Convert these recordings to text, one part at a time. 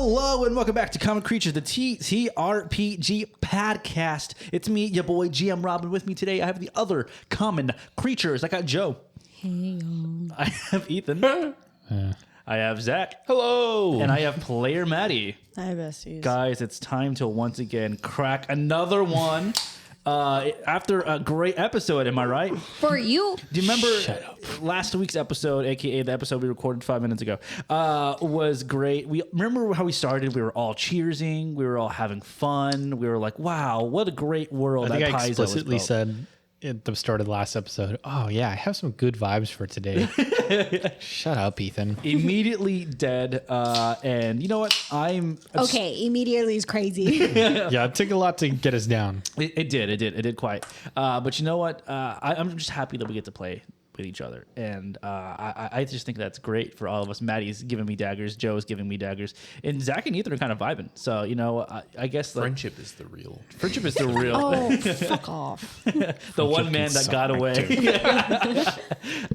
Hello and welcome back to Common Creatures, the TTRPG podcast. It's me, your boy GM Robin. With me today, I have the other common creatures. I got Joe. Hey, y'all. I have Ethan. I have Zach. Hello. And I have player Maddie. Hi, besties. Guys, it's time to once again crack another one. After a great episode, am I right? For you. Do you remember last week's episode, aka the episode we recorded 5 minutes ago, was great. We remember how we started. We were all cheersing. We were all having fun. We were like, "Wow, what a great world!" I think that I Paizo explicitly was built. said at the start of the last episode, "Oh yeah, I have some good vibes for today." Shut up, Ethan. Immediately dead. And you know what? Okay, immediately is crazy. Yeah, it took a lot to get us down. It did quite. But you know what? I'm just happy that we get to play with each other, and I just think that's great for all of us. Maddie's giving me daggers, Joe's giving me daggers, and Zach and Ethan are kind of vibing. So you know, I guess friendship is the real. Friendship is the real. Oh, fuck off. The one man that got away.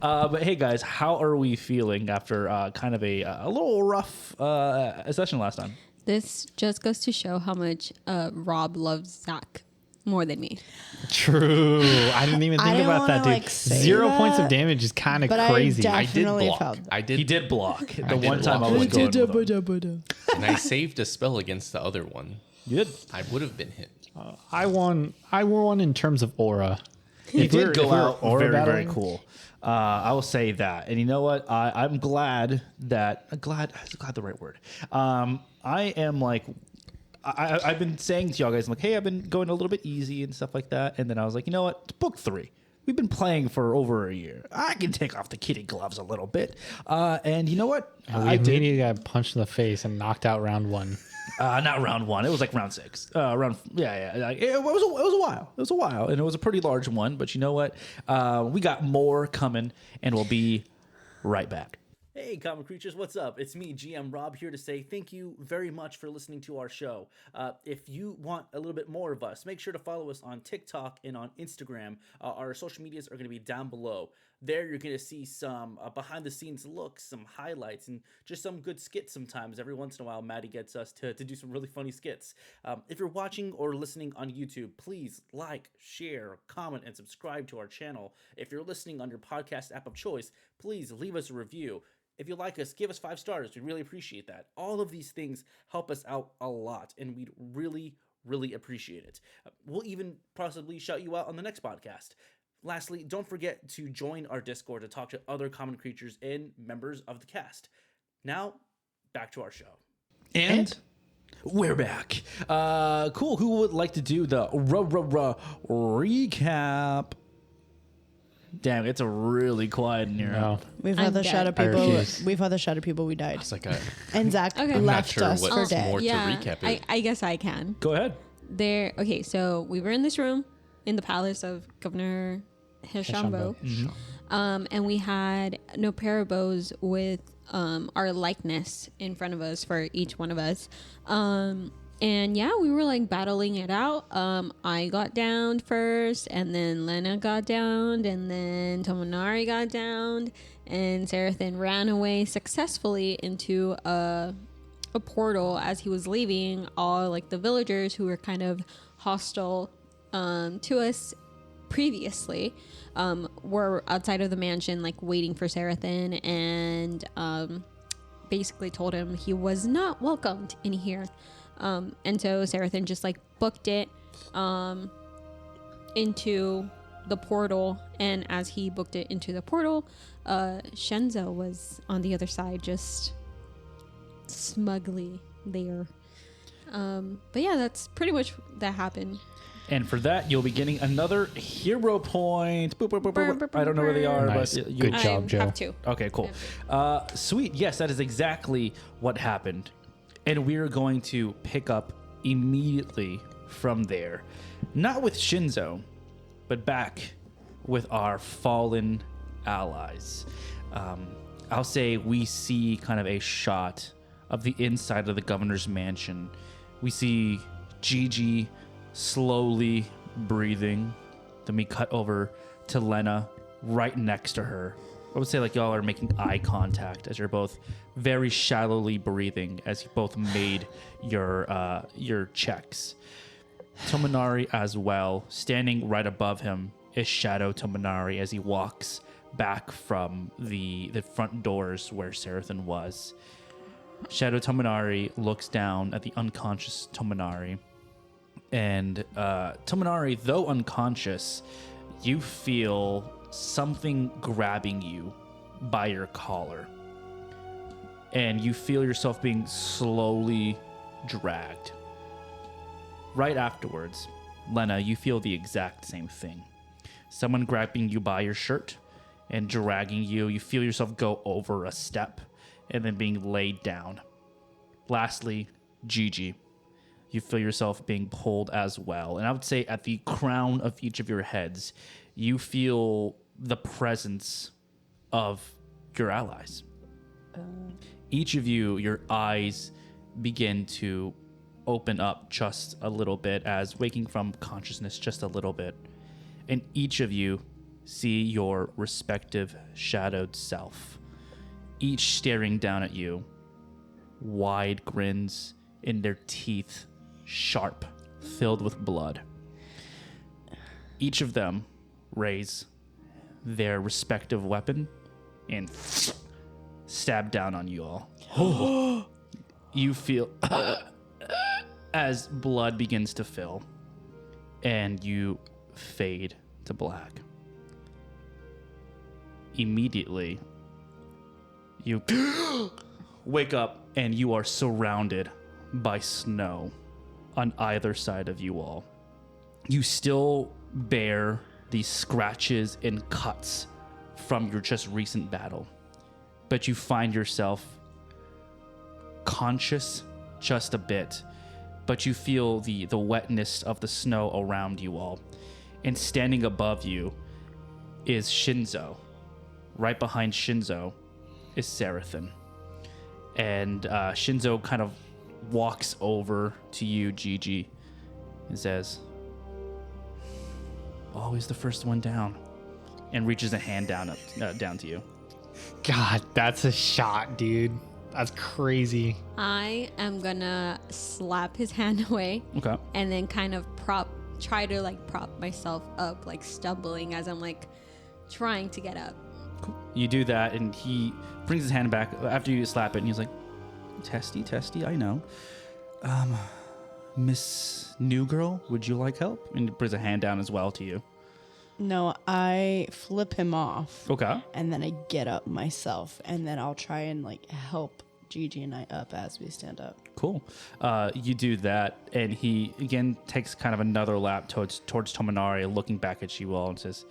But hey, guys, how are we feeling after kind of a little rough session last time? This just goes to show how much Rob loves Zach more than me. True. I didn't even think about that, dude. Like, 0 points of damage is kind of crazy. I I did definitely block. felt He did block the did one time block. I was going with him. And I saved a spell against the other one. You did. I would have been hit. I won in terms of aura. He If we're- did go if we're out aura very, very battling- cool. I will say that. And you know what? I'm glad that... glad the right word. I am like... I've been saying to y'all guys, I'm like, hey, I've been going a little bit easy and stuff like that. And then I was like, you know what? It's book 3. We've been playing for over a year. I can take off the kitty gloves a little bit. And you know what? We immediately got punched in the face and knocked out round 1. Not round 1. It was like round 6. It was a while. It was a while, and it was a pretty large one. But you know what? We got more coming, and we'll be right back. Hey, common creatures, what's up? It's me, GM Rob, here to say thank you very much for listening to our show. If you want a little bit more of us, make sure to follow us on TikTok and on Instagram. Our social medias are going to be down below. There you're going to see some behind-the-scenes looks, some highlights, and just some good skits sometimes. Every once in a while, Maddie gets us to do some really funny skits. If you're watching or listening on YouTube, please like, share, comment, and subscribe to our channel. If you're listening on your podcast app of choice, please leave us a review. If you like us, give us 5 stars. We really appreciate that. All of these things help us out a lot, and we'd really, really appreciate it. We'll even possibly shout you out on the next podcast. Lastly, don't forget to join our Discord to talk to other common creatures and members of the cast. Now, back to our show. And we're back. Cool. Who would like to do the recap? Damn, it's a really quiet in here. No. We've I'm had the dead. shot of I people. refuse. We've had the shot of people we died. It's like And Zach Okay. I'm not left sure us what's for dead. more Yeah, to recap it. I guess I can. Go ahead. Okay, so we were in this room in the palace of Governor Hishambo. And we had no parabos with our likeness in front of us for each one of us. And yeah, we were like battling it out. I got downed first, and then Lena got downed, and then Tomonari got downed, and Sarathan ran away successfully into a portal as he was leaving. All like the villagers who were kind of hostile to us previously were outside of the mansion, like waiting for Sarathan, and basically told him he was not welcomed in here. And so Sarathan just like booked it into the portal, and as he booked it into the portal, Shenzo was on the other side, just smugly there. But yeah, that's pretty much that happened. And for that, you'll be getting another hero point. Boop, boop, boop, boop, boop. I don't know where they are, Nice. but Good job, I Joe. have two. Okay, cool. Sweet. Yes, that is exactly what happened. And we're going to pick up immediately from there. Not with Shinzo, but back with our fallen allies. I'll say we see kind of a shot of the inside of the governor's mansion. We see Gigi slowly breathing. Then we cut over to Lena right next to her. I would say like y'all are making eye contact as you're both very shallowly breathing as you both made your checks. Tominari as well. Standing right above him is Shadow Tominari as he walks back from the front doors where Sarathan was. Shadow Tominari looks down at the unconscious Tominari. And Tominari, though unconscious, you feel something grabbing you by your collar. And you feel yourself being slowly dragged. Right afterwards, Lena, you feel the exact same thing. Someone grabbing you by your shirt and dragging you. You feel yourself go over a step and then being laid down. Lastly, Gigi. You feel yourself being pulled as well. And I would say at the crown of each of your heads, you feel the presence of your allies. Each of you, your eyes begin to open up just a little bit as waking from consciousness just a little bit. And each of you see your respective shadowed self, each staring down at you, wide grins in their teeth, sharp, filled with blood. Each of them raise their respective weapon and stab down on you all. You feel as blood begins to fill and you fade to black. Immediately, you wake up and you are surrounded by snow on either side of you all. You still bear these scratches and cuts from your just recent battle, but you find yourself conscious just a bit, but you feel the wetness of the snow around you all. And standing above you is Shinzo. Right behind Shinzo is Sarathan. And Shinzo kind of walks over to you, Gigi, and says, always the first one down, and reaches a hand down to you. God, that's a shot, dude. That's crazy. I am gonna slap his hand away. Okay. And then kind of try to like prop myself up, like stumbling as I'm like trying to get up. You do that, and he brings his hand back after you slap it, and he's like, testy, I know. Miss New Girl, would you like help? And he brings a hand down as well to you. No, I flip him off. Okay. And then I get up myself. And then I'll try and like help Gigi and I up as we stand up. Cool. You do that, and he again takes kind of another lap towards Tominari, looking back at you all and says,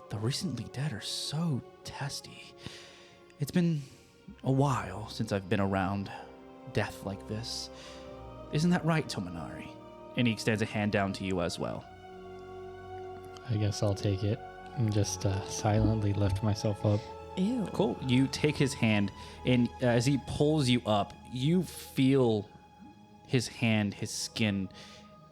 the recently dead are so testy. It's been a while since I've been around death like this. Isn't that right, Tominari? And he extends a hand down to you as well. I guess I'll take it and just silently lift myself up. Ew. Cool. You take his hand, and as he pulls you up, you feel his hand, his skin,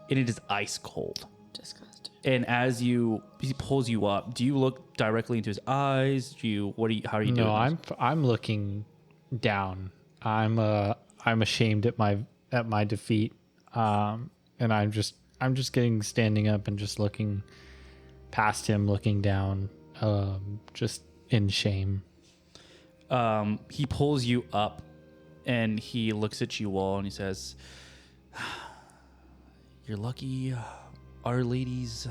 and it is ice cold. Disgusting. And as he pulls you up, do you look directly into his eyes? How are you doing? No, I'm looking down. I'm ashamed at my defeat. And I'm just standing up and just looking past him, looking down, just in shame. He pulls you up and he looks at you all and he says, you're lucky Our Lady's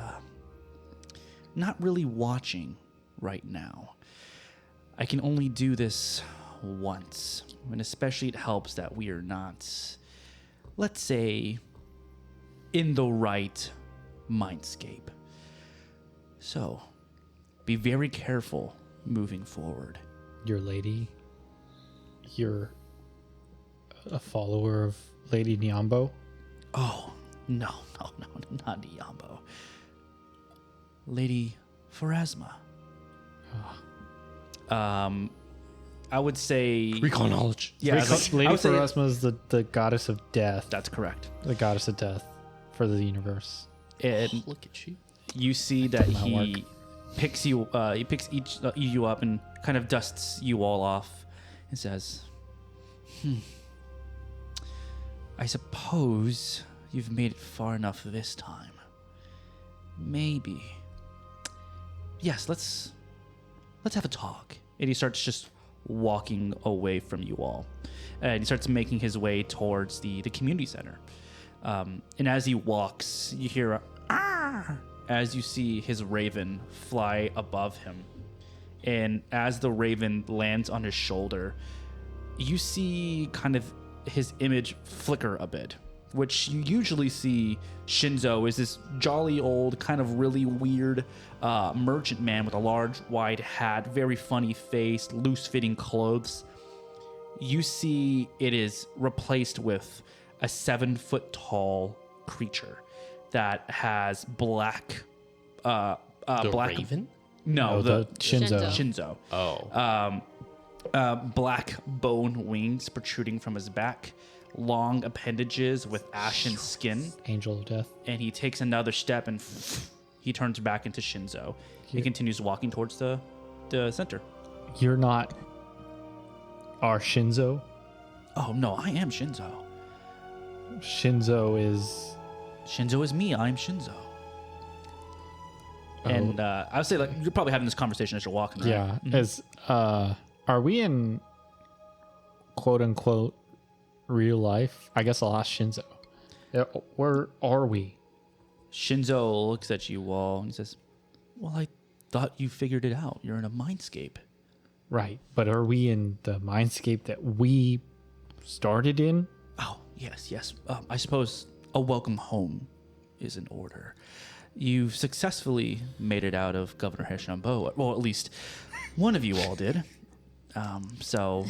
not really watching right now. I can only do this once, and especially it helps that we are not, let's say, in the right mindscape. So, be very careful moving forward. Your lady? You're a follower of Lady Nyambo? Oh, no, not Diambo. Lady Pharasma. I would say... Recall knowledge. Yeah, Lady I would say Pharasma is the goddess of death. that's correct. The goddess of death for the universe. And Look at you. you see that Took my he picks you. He picks each you up and kind of dusts you all off, and says, I suppose you've made it far enough this time. Maybe. Yes, let's have a talk. And he starts just walking away from you all. And he starts making his way towards the community center. And as he walks, you hear a "Ah!" as you see his raven fly above him. And as the raven lands on his shoulder, you see kind of his image flicker a bit, which you usually see Shinzo is this jolly old, kind of really weird merchant man with a large, wide hat, very funny face, loose-fitting clothes. You see it is replaced with a 7-foot-tall creature that has black... The black Raven? No, the Shinzo. Shinzo. Oh. Black bone wings protruding from his back, long appendages with ashen skin, Angel of Death. and he takes another step and he turns back into Shinzo. He continues walking towards the center. You're not our Shinzo. Oh no, I am Shinzo. Shinzo is. Shinzo is me. I'm Shinzo. And I would say, like, you're probably having this conversation as you're walking. Right? Yeah. As are we in quote unquote real life? I guess I'll ask Shinzo. Yeah, where are we? Shinzo looks at you all and he says, "Well, I thought you figured it out. You're in a mindscape." Right, but are we in the mindscape that we started in? Oh, yes. I suppose a welcome home is in order. You've successfully made it out of Governor Heshambo. Well, at least one of you all did. So,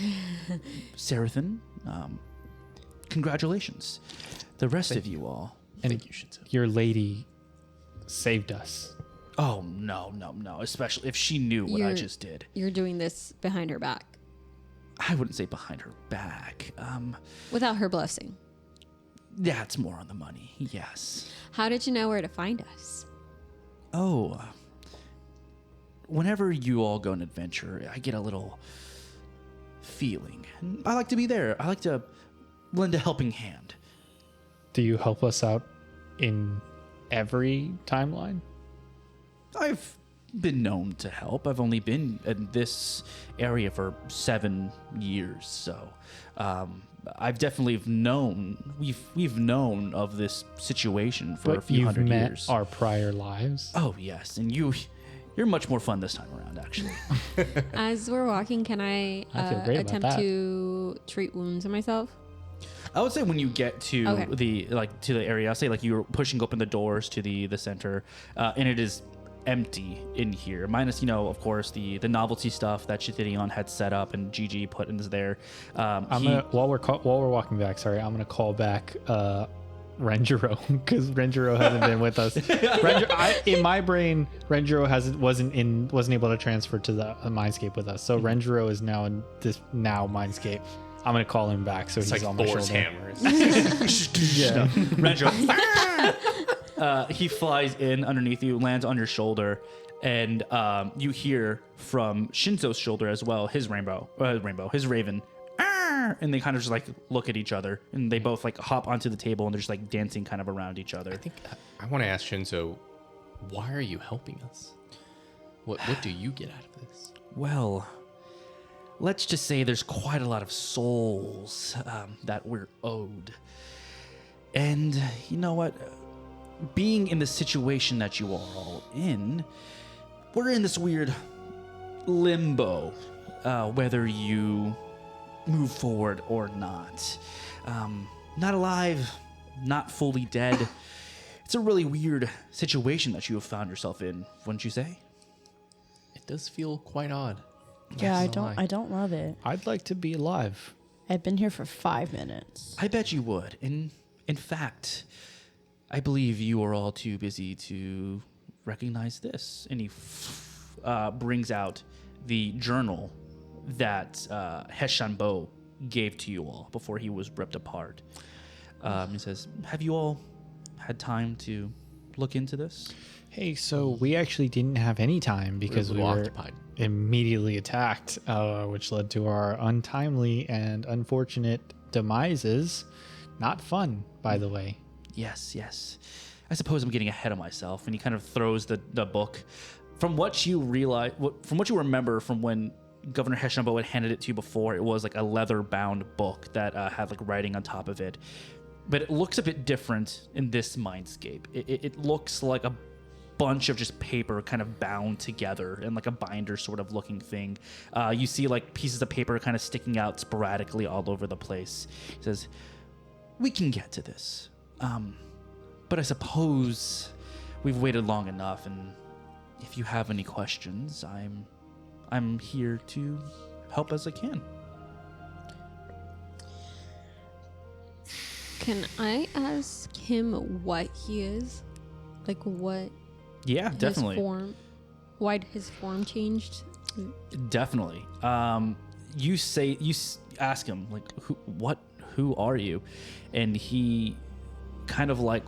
Sarathan, congratulations. The rest of you all. And Thank you, Shinzo. your lady saved us. Oh, no. Especially if she knew what I You're- just did. You're doing this behind her back I wouldn't say behind her back. without her blessing. That's more on the money. Yes. How did you know where to find us? Oh, whenever you all go on adventure, I get a little feeling. I like to be there. I like to lend a helping hand. Do you help us out in every timeline? I've been known to help. I've only been in this area for 7 years, so I've definitely known. We've known of this situation for a But few you've hundred met years. our prior lives. Oh yes, and you're much more fun this time around, actually. As we're walking, can I, I feel great about attempt that. to treat wounds on myself? I would say when you get to Okay. to the area, I'll say like you're pushing open the doors to the center, and it is empty in here, minus of course the novelty stuff that Shithidion had set up and GG put into there. I'm gonna while we're walking back. Sorry, I'm gonna call back Renjiro because Renjiro hasn't been with us. In my brain, Renjiro wasn't able to transfer to the Mindscape with us. So Renjiro is now in this Mindscape. I'm gonna call him back so It's he's like on my Thor's shoulder. hammers. Yeah. Renjo, he flies in underneath you, lands on your shoulder, and you hear from Shinzo's shoulder as well, his raven. "Arr!" And they kind of just like look at each other, and they both like hop onto the table, and they're just like dancing kind of around each other. I think I want to ask Shinzo, why are you helping us? What do you get out of this? Well, let's just say there's quite a lot of souls that we're owed. And you know what? Being in the situation that you are all in, we're in this weird limbo, whether you move forward or not. Not alive, not fully dead. It's a really weird situation that you have found yourself in, wouldn't you say? It does feel quite odd. Yeah, I Not don't. lie. I don't love it. I'd like to be alive. I've been here for 5 minutes. I bet you would. In fact, I believe you are all too busy to recognize this. And he brings out the journal that Heshanbo gave to you all before he was ripped apart. He says, "Have you all had time to look into this? Hey, so we actually didn't have any time because we were occupied. immediately attacked, which led to our untimely and unfortunate demises. Not fun, by the way. Yes, yes. I suppose I'm getting ahead of myself. And he kind of throws the book. From what you realize, from what you remember from when Governor Heshambo had handed it to you before, it was like a leather-bound book that had like writing on top of it. But it looks a bit different in this mindscape. It looks like a bunch of just paper kind of bound together in like a binder sort of looking thing. You see like pieces of paper kind of sticking out sporadically all over the place. He says, "We can get to this. But I suppose we've waited long enough, and if you have any questions, I'm here to help as I can." Can I ask him what he is? Like what Yeah, definitely. his form, why his form changed? Definitely. You ask him like, who are you? And he kind of like,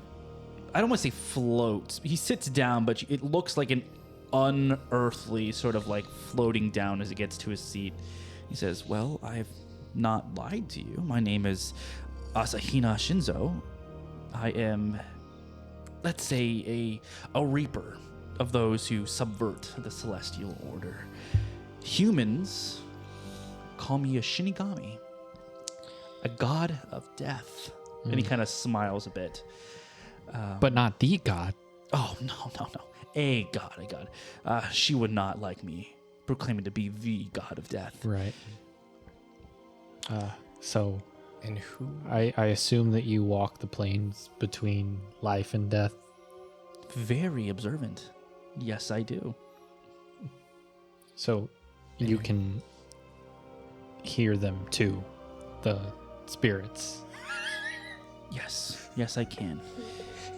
I don't want to say floats. He sits down, but it looks like an unearthly sort of like floating down as he gets to his seat. He says, "Well, I've not lied to you. My name is Asahina Shinzo. I am, let's say, a reaper of those who subvert the celestial order. Humans call me a Shinigami, a god of death." And he kind of smiles a bit. But not the god. Oh, no. A god. She would not like me proclaiming to be the god of death. Right. So And who? I assume that you walk the plains between life and death. Very observant. Yes, I do. So you can hear them too, the spirits. Yes, I can.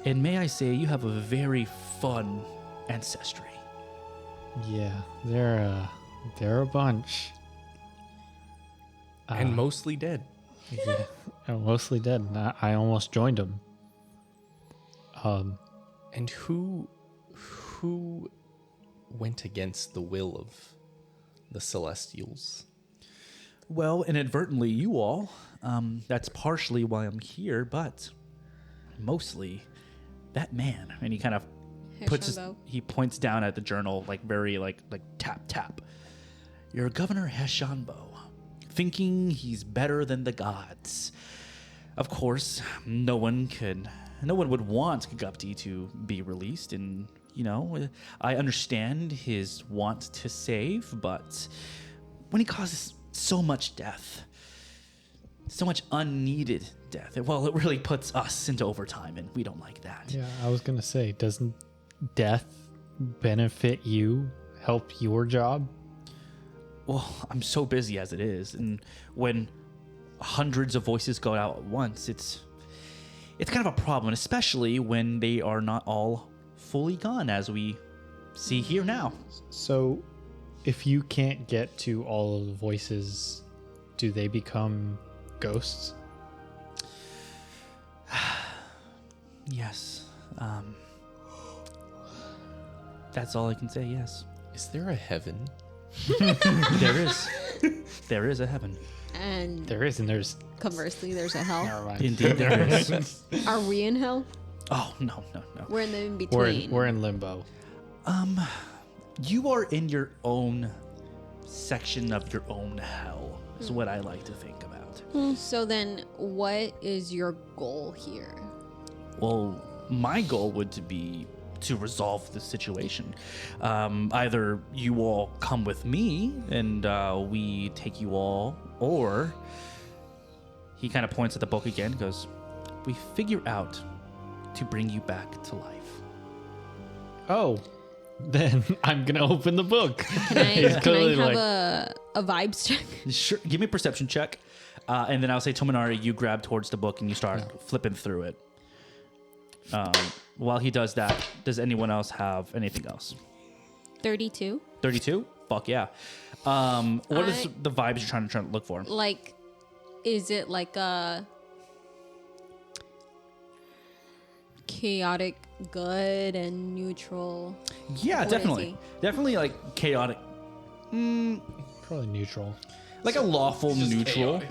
And may I say, you have a very fun ancestry. Yeah, they're a bunch. And mostly dead. Yeah, I'm mostly dead. And I almost joined them. And who went against the will of the Celestials? Well, inadvertently, you all. That's partially why I'm here, but mostly that man. And he kind of he points down at the journal, like very like tap. You're Governor Heshambo, thinking he's better than the gods. Of course, no one would want Gupti to be released, and I understand his want to save, but when he causes so much death, so much unneeded death, well, it really puts us into overtime, and we don't like that. Yeah, I was gonna say, doesn't death benefit you, help your job? Well, I'm so busy as it is, and when hundreds of voices go out at once, it's kind of a problem, especially when they are not all fully gone, as we see here now. So, if you can't get to all of the voices, do they become ghosts? Yes. That's all I can say, yes. Is there a heaven? There is. There is a heaven. And There is, and there's. conversely, there's a hell. Never mind. Indeed, there is. Are we in hell? Oh, no. We're in the in We're between. we're in limbo. You are in your own section of your own hell, is what I like to think about. So then, what is your goal here? Well, my goal would be to resolve the situation. Either you all come with me and we take you all, or he kind of points at the book again, goes, we figure out to bring you back to life. Oh, then I'm gonna open the book. Can I He's have clearly like- a vibes check? Sure, give me a perception check, and then I'll say, Tominari, you grab towards the book and you start flipping through it. While he does that, does anyone else have anything else? 32. 32? Fuck yeah. What is the vibes you're trying to look for? Like, is it like a chaotic good and neutral? Yeah, What is definitely. he? Definitely like chaotic. Probably neutral. Like a lawful neutral.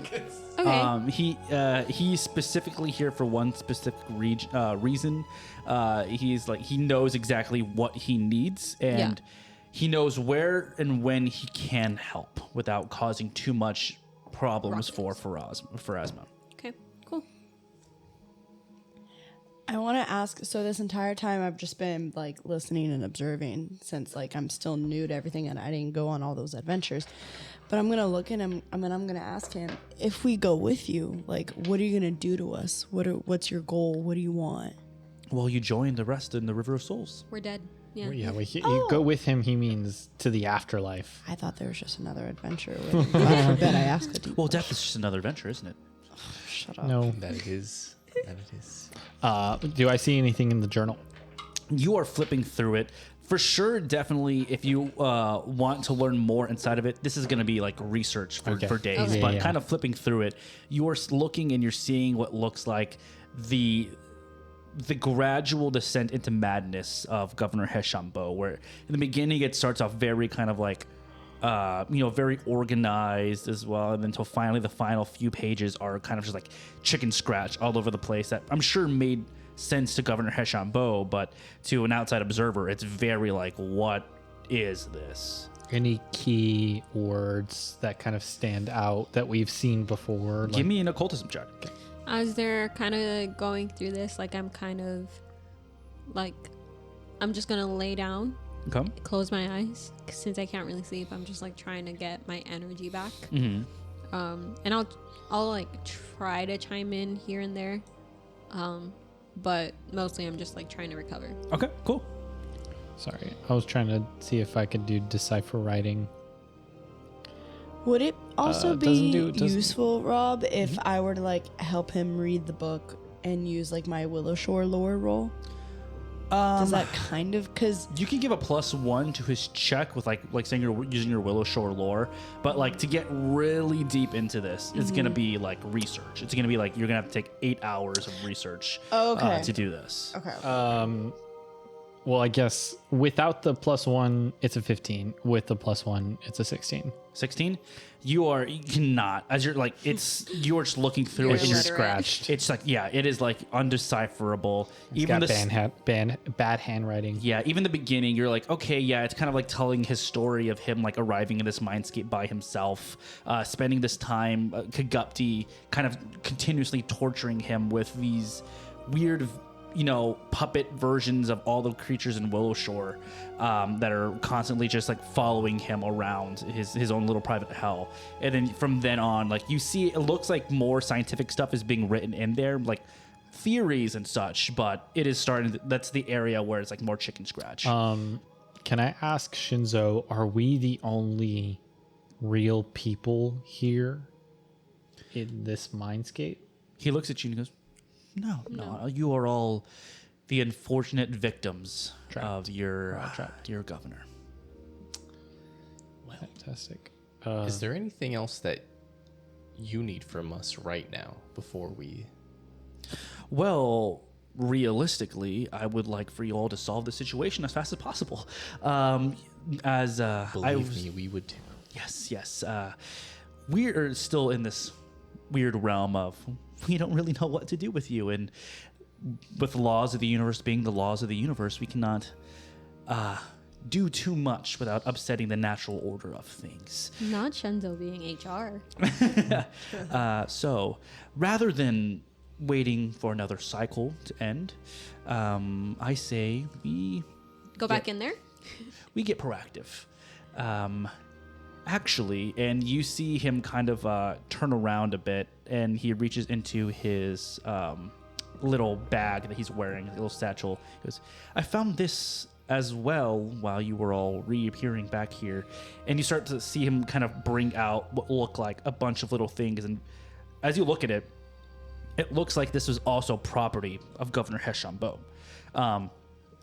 Okay. He's specifically here for one specific reason. He's like he knows exactly what he needs, and he knows where and when he can help without causing too much problems for Pharasma. Okay. Cool. I want to ask. So this entire time, I've just been like listening and observing, since like I'm still new to everything and I didn't go on all those adventures. But I'm gonna look at him. I'm gonna ask him, if we go with you, like, what are you gonna do to us? What's your goal? What do you want? Well, you join the rest in the River of Souls. We're dead. Yeah. Yeah, well, you go with him. He means to the afterlife. I thought there was just another adventure. God forbid I ask a deep. Well, death is just another adventure, isn't it? Shut up. No. That it is. That it is. Do I see anything in the journal? You are flipping through it. For sure, definitely, if you want to learn more inside of it, this is going to be like research for days. Okay. But Yeah. kind of flipping through it, you are looking and you're seeing what looks like the gradual descent into madness of Governor Heshambo, where in the beginning it starts off very kind of like, very organized as well, and then until finally the final few pages are kind of just like chicken scratch all over the place. That I'm sure made sense to Governor Heshambo, but to an outside observer, it's very like, what is this? Any key words that kind of stand out that we've seen before? Give me an occultism check. As they're kind of going through this, like I'm kind of like I'm just gonna lay down, Okay. close my eyes, 'cause since I can't really sleep. I'm just like trying to get my energy back. Mm-hmm. And I'll like try to chime in here and there, but mostly I'm just like trying to recover. Okay, cool. Sorry, I was trying to see if I could do decipher writing. Would it also doesn't be doesn't- useful, Rob, if I were to like help him read the book and use like my Willowshore lore roll? Does that kind of, because You can give a +1 to his check with like saying you're using your Willowshore lore, but like to get really deep into this, it's gonna be like research. It's gonna be like you're gonna have to take 8 hours of research to do this. okay. Well, I guess without the +1, it's a 15. With the +1, it's a 16. 16, you cannot, as you're like, you're just looking through You're it and you're illiterate. scratched. It's like, yeah, it is like undecipherable. He's got bad handwriting. Yeah, even the beginning, you're like, okay, yeah, it's kind of like telling his story of him like arriving in this mindscape by himself, spending this time, Kagupti kind of continuously torturing him with these weird, puppet versions of all the creatures in Willowshore that are constantly just like following him around his own little private hell. And then from then on, like you see, it looks like more scientific stuff is being written in there, like theories and such, but it is starting that's the area where it's like more chicken scratch. Can I ask Shinzo, are we the only real people here in this mindscape? He looks at you and he goes, no, you are all the unfortunate victims of your governor. Fantastic. Is there anything else that you need from us right now before we? Well, realistically, I would like for you all to solve the situation as fast as possible. Believe me, we would too. Yes. We're still in this weird realm of we don't really know what to do with you, and with the laws of the universe being the laws of the universe, we cannot do too much without upsetting the natural order of things. Not Shenzo being HR. So, rather than waiting for another cycle to end, I say we Go back in there. get proactive. Actually, and you see him kind of turn around a bit, and he reaches into his little bag that he's wearing, a little satchel. He goes, I found this as well while you were all reappearing back here. And you start to see him kind of bring out what look like a bunch of little things. And as you look at it, it looks like this was also property of Governor Heshambo.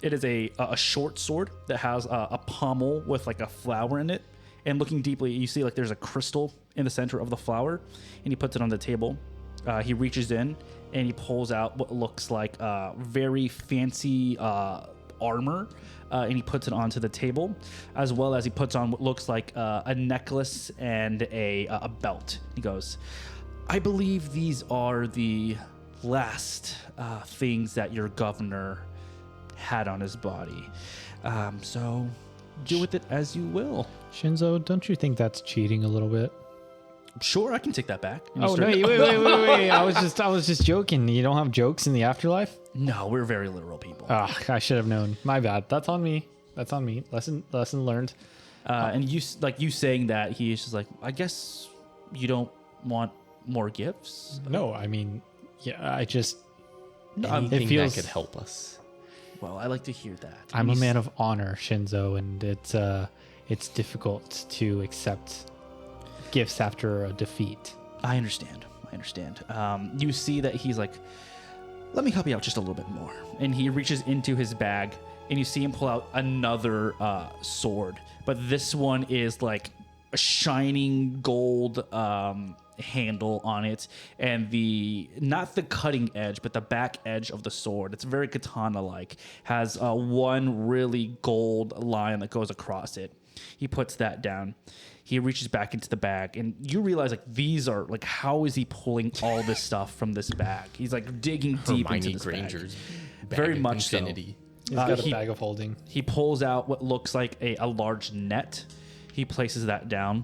It is a short sword that has a pommel with like a flower in it. And looking deeply, you see like there's a crystal in the center of the flower, and he puts it on the table. He reaches in and he pulls out what looks like very fancy armor, and he puts it onto the table, as well as he puts on what looks like a necklace and a belt. He goes, I believe these are the last things that your governor had on his body. So do with it as you will. Shinzo, don't you think that's cheating a little bit? Sure, I can take that back. And he Oh no! started- Wait! I was just joking. You don't have jokes in the afterlife? No, we're very literal people. Ah, I should have known. My bad. That's on me. Lesson learned. And you saying that, he's just like, I guess you don't want more gifts. No, I mean, yeah. I just. Anything feels- that could help us. Well, I like to hear that. I'm a He's- man of honor, Shinzo, and it's difficult to accept gifts after a defeat. I understand. You see that he's like, let me help you out just a little bit more. And he reaches into his bag, and you see him pull out another sword. But this one is like a shining gold handle on it, and not the cutting edge, but the back edge of the sword. It's very katana-like. Has one really gold line that goes across it. He puts that down. He reaches back into the bag, and you realize like these are like, how is he pulling all this stuff from this bag? He's like digging deep into Hermione this Granger's bag. bag Very of much so. infinity. He's got a he- bag of holding. He pulls out what looks like a large net. He places that down.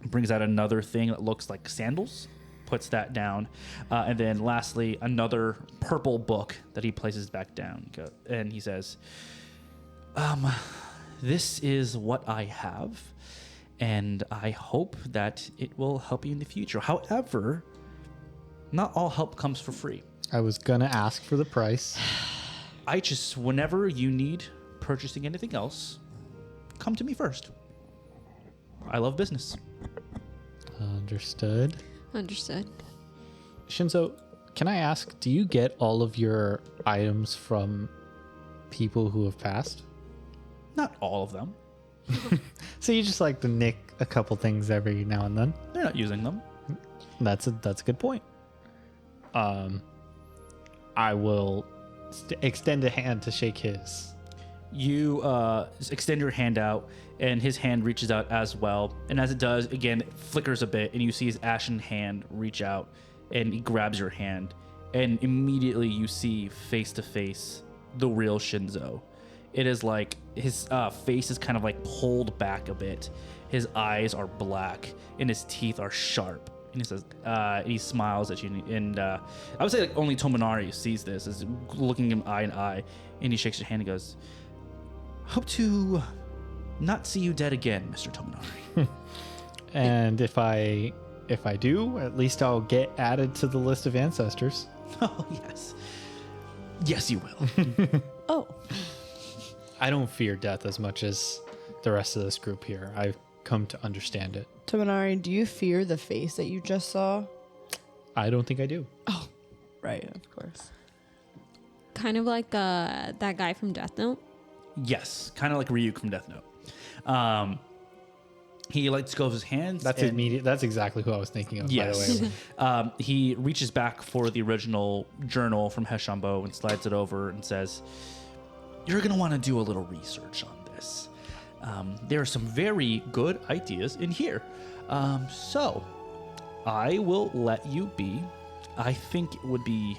Brings out another thing that looks like sandals. Puts that down. And then lastly, another purple book that he places back down. And he says, this is what I have, and I hope that it will help you in the future. However, not all help comes for free. I was gonna ask for the price. Whenever you need purchasing anything else, come to me first. I love business. Understood. Understood. Shinzo, can I ask, do you get all of your items from people who have passed? Not all of them. So you just like to nick a couple things every now and then? They're not using them. That's a good point. I will extend a hand to shake his. You extend your hand out, and his hand reaches out as well. And as it does, again, it flickers a bit, and you see his ashen hand reach out, and he grabs your hand. And immediately you see face to face the real Shinzo. It is like his face is kind of like pulled back a bit. His eyes are black, and his teeth are sharp. And he says, he smiles at you, and I would say like only Tominari sees this, is looking him eye in eye, and he shakes your hand and goes, "Hope to not see you dead again, Mr. Tominari." And if I do, at least I'll get added to the list of ancestors. Oh yes, you will. Oh, I don't fear death as much as the rest of this group here. I've come to understand it. Tominari, do you fear the face that you just saw? I don't think I do. Oh, right, of course. Kind of like that guy from Death Note. Yes, kind of like Ryuk from Death Note. He lets go of his hands. That's and- immediate. That's exactly who I was thinking of. Yes. By the way. He reaches back for the original journal from Heshambo and slides it over and says, "You're going to want to do a little research on this. There are some very good ideas in here. So I will let you be. I think it would be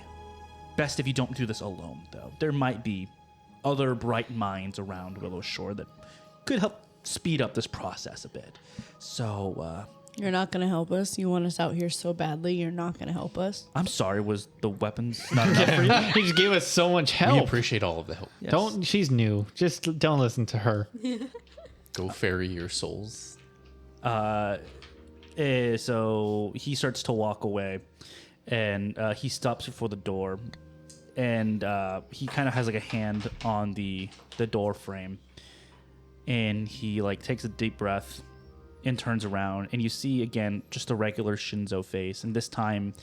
best if you don't do this alone, though. There might be other bright minds around Willow Shore that could help speed up this process a bit. So, You're not going to help us? You want us out here so badly, you're not going to help us? I'm sorry, was the weapons not enough for you? He just gave us so much We help. appreciate all of the help. Yes. Don't. She's new. Just don't listen to her. Go ferry your souls. So he starts to walk away, and he stops before the door, and he kind of has like a hand on the door frame, and he like takes a deep breath and turns around, and you see again just a regular Shinzo face, and this time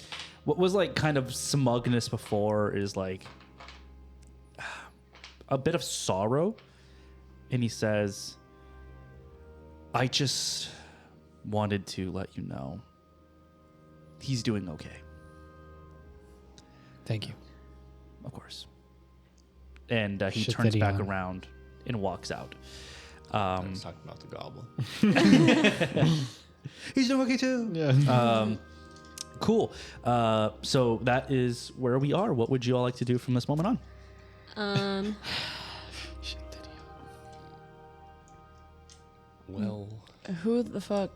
what was like kind of smugness before is like a bit of sorrow, and he says, "I just wanted to let you know he's doing okay." Thank you. Of course. And he Shit turns that he back on. around and walks out. I was talking about the goblin. He's doing okay too. Yeah. Cool. So that is where we are. What would you all like to do from this moment on? Shit that he on. Well, Who the fuck?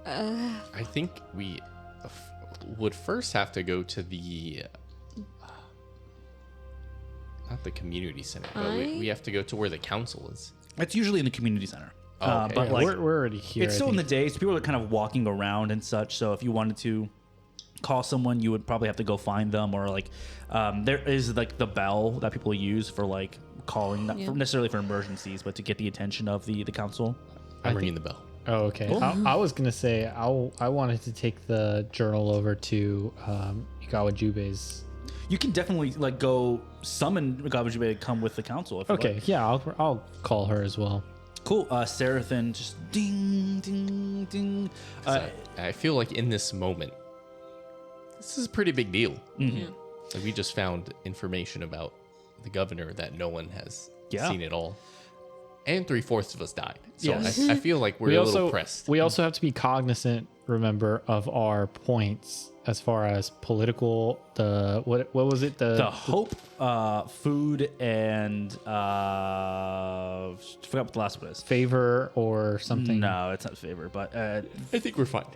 I think we would first have to go to the not the community center, but we have to go to where the council is. It's usually in the community center. Oh, okay. But Yeah, like we're already here. it's I still in the think. day, so people are kind of walking around and such. So if you wanted to call someone, you would probably have to go find them, or like there is like the bell that people use for like calling, not Yeah. for necessarily for emergencies, but to get the attention of the council. I'm ringing the bell. Oh, okay. I was gonna say I wanted to take the journal over to Igawa Jube's. You can definitely like go summon Gabajube to come with the council. If you Okay, like. yeah, I'll call her as well. Cool. Seraphin just ding, ding, ding. 'Cause I feel like in this moment, this is a pretty big deal. Mm-hmm. Like we just found information about the governor that no one has Yeah. seen at all, and 3/4 of us died. So Yes. I feel like we're a little pressed. We also have to be cognizant, remember, of our points as far as political. What was it? The hope, food, and forgot what the last one is. favor or something. No, it's not favor, but I think we're fine.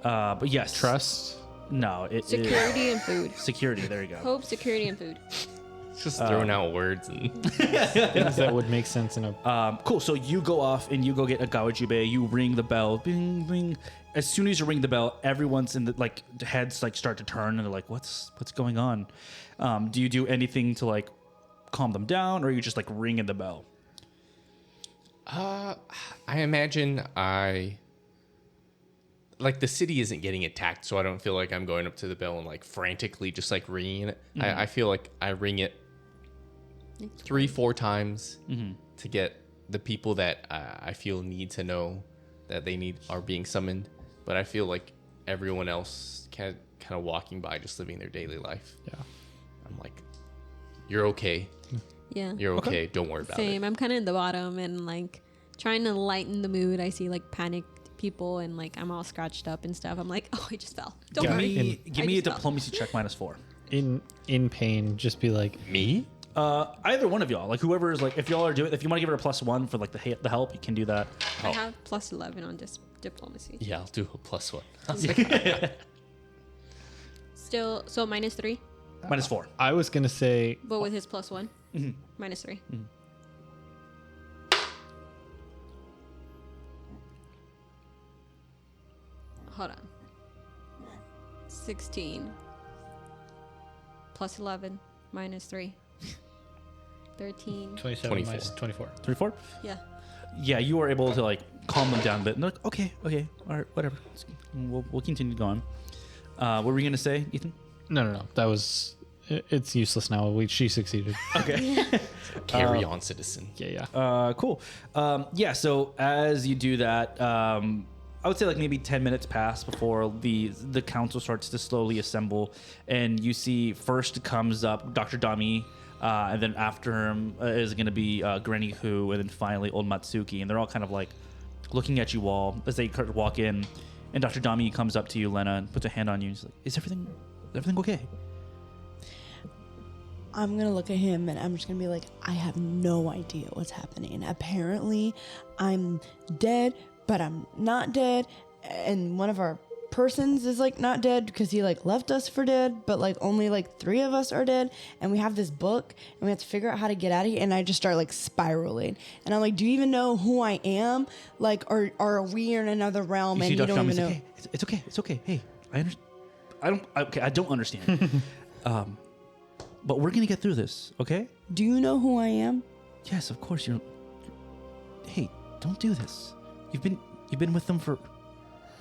but yes, Trust. No, it is Security and food. security. There you go. Hope, security, and food. It's just throwing out words and Things that would make sense in a. Cool. So you go off and you go get a Gawajube. You ring the bell. Bing, bing. As soon as you ring the bell, everyone's in the like heads like start to turn and they're like, "What's going on?" Do you do anything to like calm them down, or are you just like ringing the bell? I imagine like the city isn't getting attacked, so I don't feel like I'm going up to the bell and like frantically just like ringing it. I feel like I ring it 3-4 times to get the people that I feel need to know that they are being summoned. But I feel like everyone else kind of walking by, just living their daily life. Yeah. I'm like, you're okay. Yeah. You're okay. Don't worry about Same. it. I'm kind of in the bottom and like trying to lighten the mood. I see like panicked people and like I'm all scratched up and stuff. I'm like, oh, I just fell. Don't Give worry. me, give I me a just fell. diplomacy check -4. In pain, just be like, Me? Either one of y'all, like whoever is like, if y'all are doing, if you want to give her a +1 for like the help, you can do that. I have +11 on diplomacy. Yeah, I'll do a +1. Still, so -3, -4. I was gonna say, but with his +1, -3. Hold on. 16 +11 -3. 13. 27 24. minus 24. 3-4. Yeah. Yeah, you are able to like calm them down a bit. And they're like, okay, all right, whatever. We'll continue going. What were you gonna say, Ethan? No. That was. It's useless now. She succeeded. Okay. Carry on, citizen. Yeah. Cool. Yeah. So as you do that, I would say like maybe 10 minutes pass before the council starts to slowly assemble, and you see first comes up Dr. Dami, and then after him is going to be Granny Hu, and then finally Old Matsuki, and they're all kind of like looking at you all as they walk in, and Dr. Dami comes up to you, Lena, and puts a hand on you. And he's like, "Is everything okay?" I'm gonna look at him and I'm just gonna be like, I have no idea what's happening. Apparently, I'm dead, but I'm not dead. And one of our persons is like not dead because he like left us for dead, but like only like 3 of us are dead. And we have this book and we have to figure out how to get out of here. And I just start like spiraling. And I'm like, do you even know who I am? Like, or are we in another realm and you Dr. don't Dami's even know? like, "Hey, it's okay. It's okay. Hey, I understand. I don't understand. But we're gonna get through this, okay? Do you know who I am? Yes, of course. Hey, don't do this. You've been with them for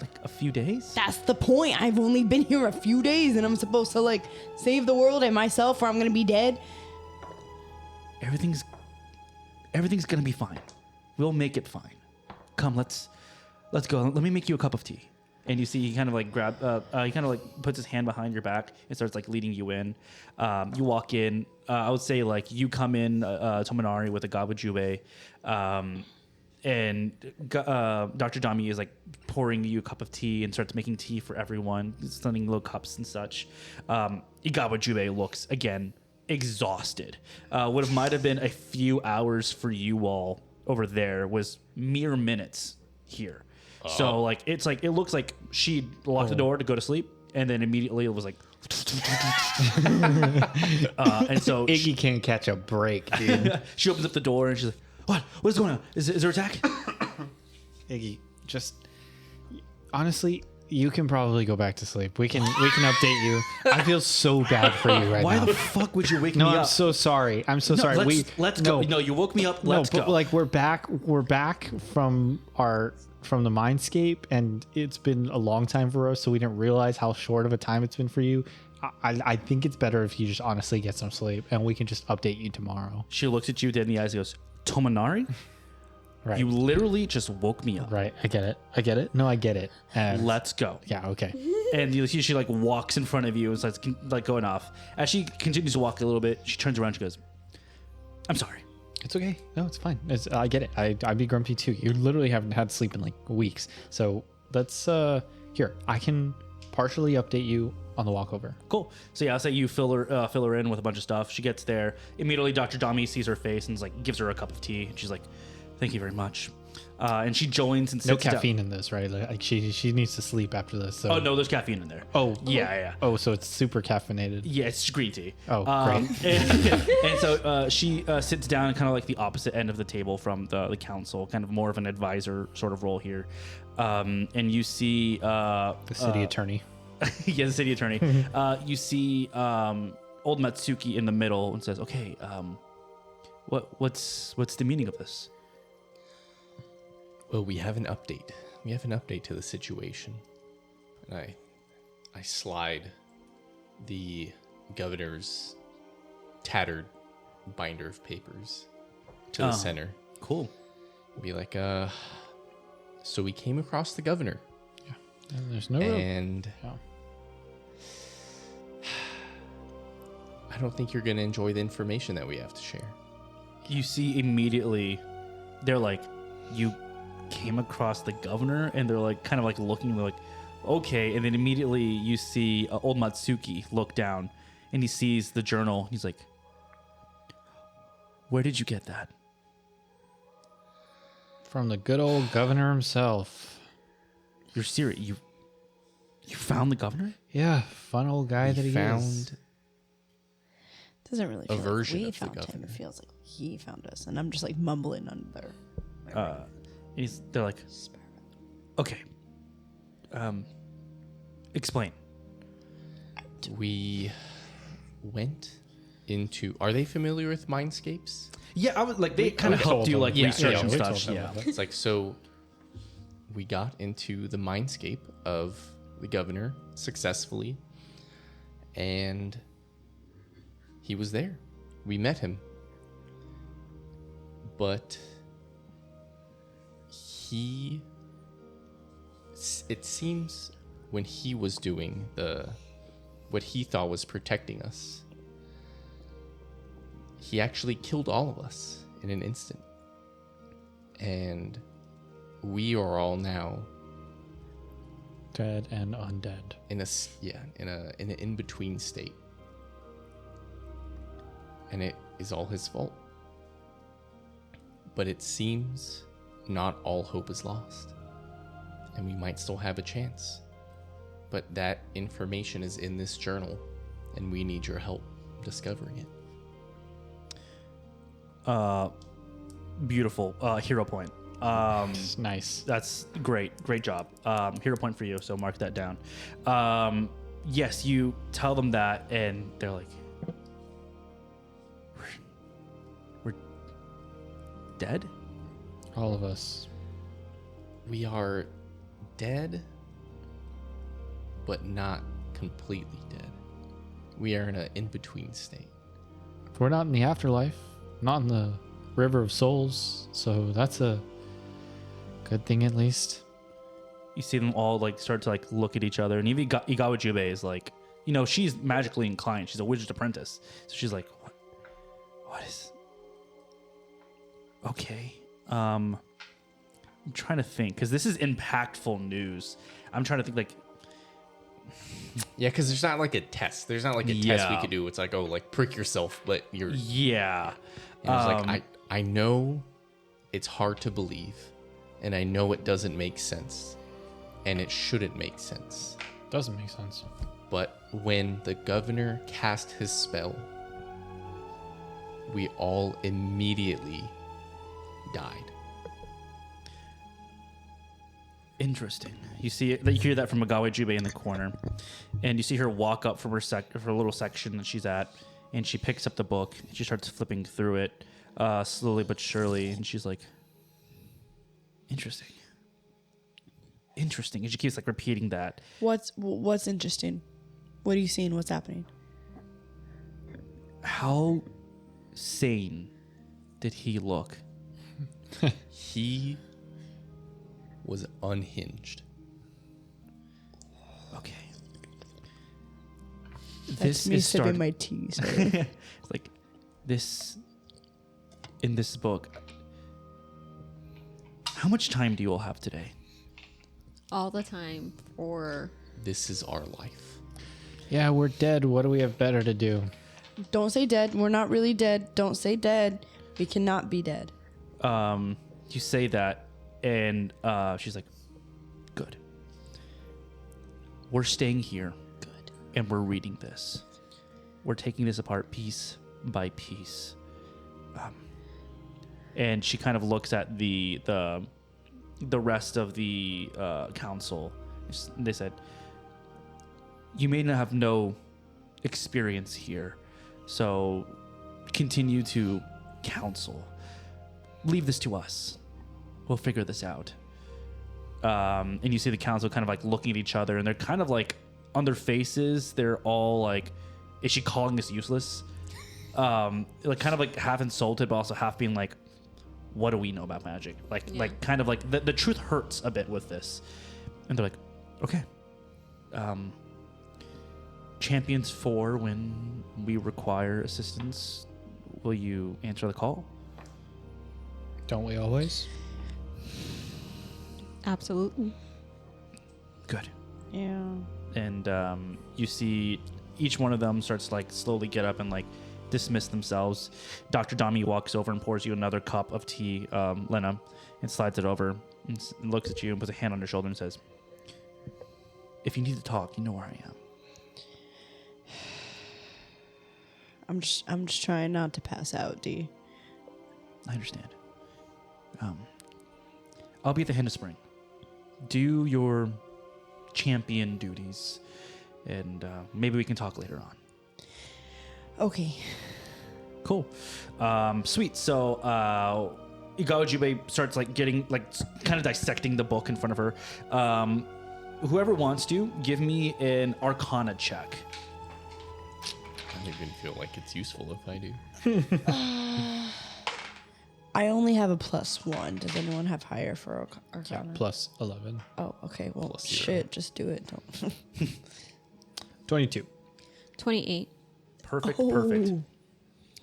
like a few days. That's the point. I've only been here a few days and I'm supposed to like save the world and myself or I'm gonna be dead. Everything's gonna be fine. We'll make it fine. Come, let's go. Let me make you a cup of tea. and you see he kind of like he kind of like puts his hand behind your back and starts like leading you in. You walk in. I would say like you come in, Tominari, with a gabajube, and Dr. Dami is like pouring you a cup of tea and starts making tea for everyone, sending little cups and such. Igabajube looks again exhausted. What might have been a few hours for you all over there was mere minutes here. So like it looks like she locked the door to go to sleep, and then immediately it was like. And so Iggy can't catch a break, dude. she opens up the door and she's like, what is going on? Is there attack? Iggy, just honestly, you can probably go back to sleep. We can update you. I feel so bad for you right Why now. the fuck would you wake No, me up? I'm so sorry. I'm so sorry. Let's go. No, you woke me up. Let's but go. like we're back from the mindscape, and it's been a long time for us, so we didn't realize how short of a time it's been for you. I think it's better if you just honestly get some sleep, and we can just update you tomorrow. She looks at you dead in the eyes and goes, Tominari? Right. You literally just woke me up. Right. I get it. No, I get it. And Let's go. yeah. Okay. And you see she like walks in front of you and starts like going off. As she continues to walk a little bit, she turns around and she goes, I'm sorry. It's okay. No, it's fine. I get it. I'd be grumpy too. You literally haven't had sleep in like weeks. So let's here. I can partially update you on the walkover. Cool. So yeah, I'll say you fill her in with a bunch of stuff. She gets there. Immediately Dr. Dami sees her face and like gives her a cup of tea. And she's like, thank you very much. And she joins and sits No down. caffeine in this, right? Like she needs to sleep after this. So. Oh no, there's caffeine in there. Oh yeah. Oh, so it's super caffeinated. Yeah, it's green tea. Oh, great. And so she sits down kind of like the opposite end of the table from the council, kind of more of an advisor sort of role here. And you see The city attorney. yeah, the city attorney. You see old Matsuki in the middle and says, "Okay, what's the meaning of this?" Well, we have an update. We have an update to the situation. And I slide the governor's tattered binder of papers to the center. Cool. Be like, so we came across the governor. And there's no. And Oh. I don't think you're going to enjoy the information that we have to share. You see immediately, they're like, "You came across the governor," and they're like, kind of like looking, they're like, "Okay." And then immediately you see old Matsuki look down, and he sees the journal. He's like, "Where did you get that?" From the good old governor himself. You're serious? You found the governor? Yeah, fun old guy that he found is. Doesn't really a feel version like we of the found him. governor. It feels like he found us, and I'm just like mumbling under. They're like, "Okay, explain." we went into. Are they familiar with mindscapes? Yeah, I was like, they kind of we helped told you them. like Yeah, research yeah, and we stuff. told them Yeah. about It's like, so we got into the mindscape of the governor successfully, and he was there. We met him. But it seems when he was doing what he thought was protecting us, he actually killed all of us in an instant. And we are all now Dead and undead. in an in-between state. And it is all his fault. But it seems not all hope is lost. And we might still have a chance. But that information is in this journal, and we need your help discovering it. Beautiful. Hero point. It's nice. That's great. Great job. Hero point for you. So mark that down. Yes, you tell them that, and they're like, "We're dead?" All of us. We are dead, but not completely dead. We are in an in-between state. We're not in the afterlife, not in the river of souls, so that's a good thing at least. You see them all like start to like look at each other, and even Igawa Jube is like, you know, she's magically inclined. She's a wizard's apprentice, so she's like, what is? Okay, I'm trying to think because this is impactful news. I'm trying to think like, Yeah, because there's not like a test. There's not like a test we could do. It's like, oh, like prick yourself, but you're. yeah. And it's like I know it's hard to believe, and I know it doesn't make sense, and it shouldn't make sense. Doesn't make sense. But when the governor cast his spell, we all immediately died. Interesting. You see it, you hear that from Agawa Jube in the corner, and you see her walk up from her little section that she's at, and she picks up the book. And she starts flipping through it slowly but surely, and she's like, "Interesting, interesting." And she keeps like repeating that. What's interesting? What are you seeing? What's happening? How sane did he look? He was unhinged. Okay. That's me sipping my tea. Sorry. It's like this in this book. How much time do you all have today? All the time for This is our life. Yeah, we're dead. What do we have better to do? Don't say dead. We're not really dead. Don't say dead. We cannot be dead. You say that, and she's like, "Good. We're staying here. Good. And we're reading this. We're taking this apart piece by piece." And she kind of looks at the rest of the council. They said, "You may not have no experience here, so continue to counsel. Leave this to us. We'll figure this out." And you see the council kind of like looking at each other, and they're kind of like on their faces. They're all like, "Is she calling us useless?" Like kind of like half insulted, but also half being like, "What do we know about magic?" Like kind of like the truth hurts a bit with this, and they're like, "Okay." Champions 4, when we require assistance, will you answer the call? Don't we always? absolutely. Good. Yeah. And you see each one of them starts to like slowly get up and like dismiss themselves. Dr. Dami walks over and pours you another cup of tea, Lena, and slides it over and looks at you and puts a hand on your shoulder and says, "If you need to talk, you know where I am." I'm just trying not to pass out, D. I understand. I'll be at the Hen of Spring. Do your champion duties, and maybe we can talk later on. Okay. Cool. Sweet. So Igawa Jube starts like getting like kind of dissecting the book in front of her. Whoever wants to, give me an Arcana check. I don't even feel like it's useful if I do. I only have a +1. Does anyone have higher for Arcana? Plus 11. Oh, okay. Well, +0. shit. Just do it. Don't. 22. 28. Perfect. Oh. Perfect.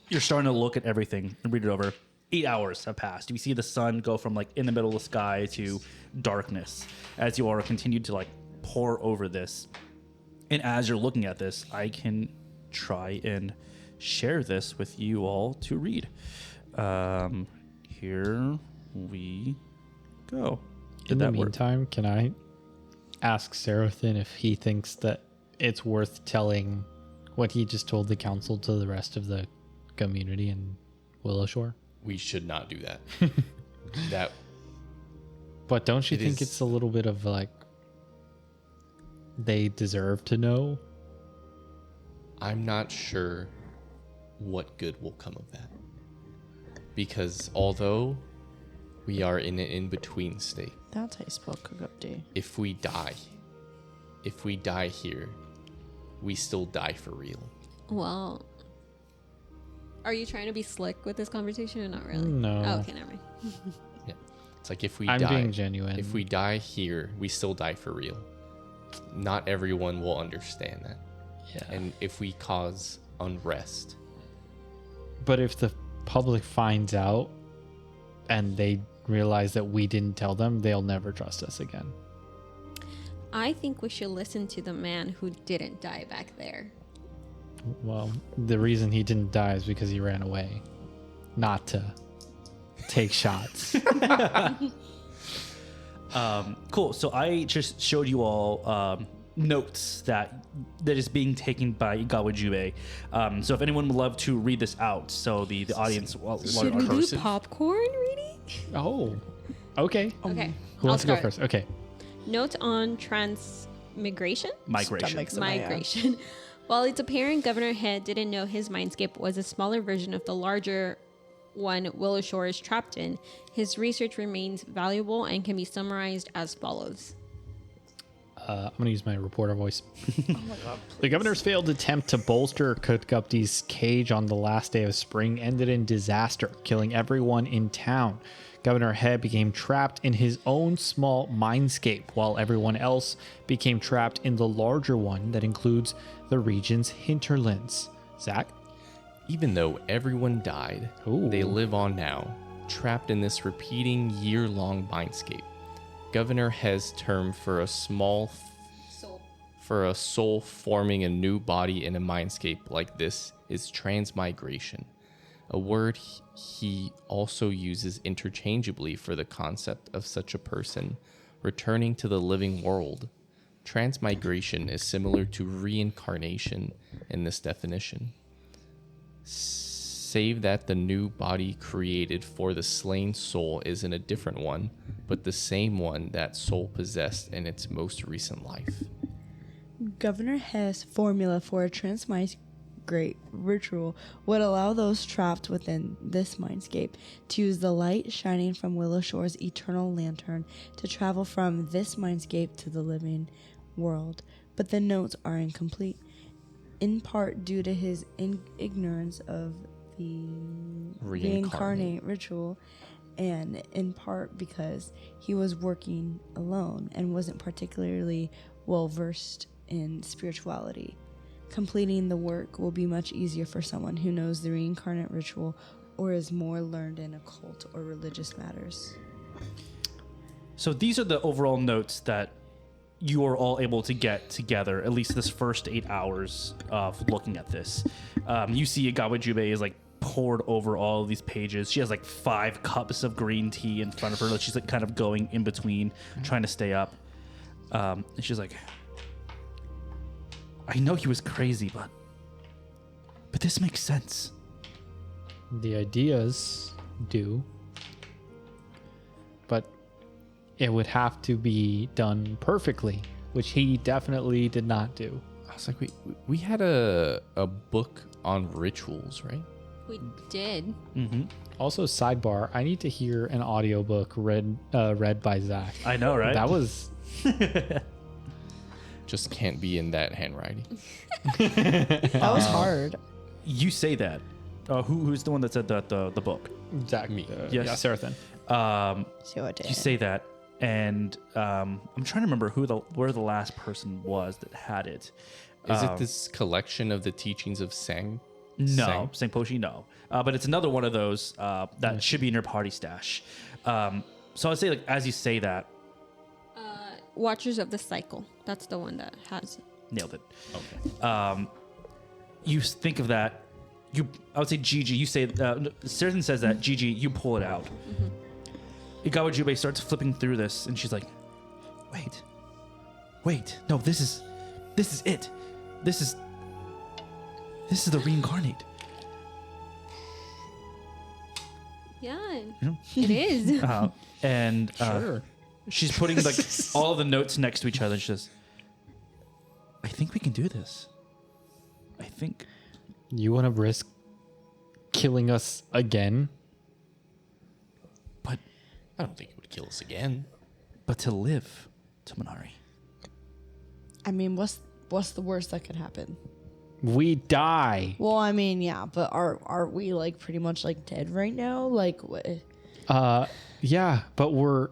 You're starting to look at everything and read it over. 8 hours have passed. You see the sun go from like in the middle of the sky to darkness as you are continued to like pour over this. And as you're looking at this, I can try and share this with you all to read. Here we go. In the that work? meantime, can I ask Seraphin if he thinks that it's worth telling what he just told the council to the rest of the community in Willowshore? We should not do that. That But don't you It think is- it's a little bit of like they deserve to know? I'm not sure what good will come of that. Because although we are in an in-between state, That's how you spell cook up, D. if we die here, we still die for real. Well, are you trying to be slick with this conversation or not really? No. Oh, okay, never mind. It's like if we I'm die, being genuine. If we die here, we still die for real. Not everyone will understand that. Yeah. And if we cause unrest, But if the public finds out and they realize that we didn't tell them, they'll never trust us again. I think we should listen to the man who didn't die back there. Well, the reason he didn't die is because he ran away, not to take shots. Cool. So I just showed you all notes that is being taken by Igawajube. So if anyone would love to read this out, so the audience. Should we do popcorn reading? Oh, okay. Okay. Who wants to go first? Okay. Notes on transmigration? Migration. Stomachs in my eye. Migration. While it's apparent Governor Head didn't know his mindscape was a smaller version of the larger one Willow Shore is trapped in, his research remains valuable and can be summarized as follows. I'm going to use my reporter voice. The governor's failed attempt to bolster Kutkupti's cage on the last day of spring ended in disaster, killing everyone in town. Governor He became trapped in his own small mindscape, while everyone else became trapped in the larger one that includes the region's hinterlands. Zach? even though everyone died, Ooh. they live on now, trapped in this repeating year-long mindscape. Governor He's term for a soul forming a new body in a mindscape like this is transmigration, a word he also uses interchangeably for the concept of such a person returning to the living world. Transmigration is similar to reincarnation in this definition, save that the new body created for the slain soul isn't a different one, but the same one that soul possessed in its most recent life. Governor Hess' formula for a transmigrate ritual would allow those trapped within this mindscape to use the light shining from Willow Shore's eternal lantern to travel from this mindscape to the living world. But the notes are incomplete, in part due to his ignorance of the reincarnate ritual, and in part because he was working alone and wasn't particularly well versed in spirituality. Completing the work will be much easier for someone who knows the reincarnate ritual or is more learned in occult or religious matters. So these are the overall notes that you are all able to get together, at least this first 8 hours of looking at this. You see Agawa Jube is like poured over all of these pages. She has like 5 cups of green tea in front of her. Like she's like kind of going in between, trying to stay up. And she's like, I know he was crazy, but this makes sense. The ideas do, but it would have to be done perfectly, which he definitely did not do. I was like, we had a book on rituals, right? We did. Mm-hmm. Also, sidebar, I need to hear an audiobook read by Zach. I know, right? That was... Just can't be in that handwriting. That was hard. You say that. Who's the one that said that the book? Zach. Me. Yes. Yeah, Sarathan. So it did. You say that, and I'm trying to remember where the last person was that had it. Is it this collection of the teachings of Sang? No, St. Poshi, no. But it's another one of those that should be in your party stash. So I'd say, like, as you say that, Watchers of the Cycle. That's the one that has it. nailed it. Okay. You think of that. I would say Gigi. You say Saracen says that Gigi. You pull it out. Igawa Jube starts flipping through this, and she's like, "Wait, no, this is it. This is the reincarnate." Yeah, You know? it is. And Sure. she's putting like all the notes next to each other. And she says, "I think we can do this. I think." You want to risk killing us again? But I don't think it would kill us again. to live, Tomonari. I mean, what's the worst that could happen? We die. Well, I mean, yeah, but are we like pretty much like dead right now? Like, what? Yeah, but we're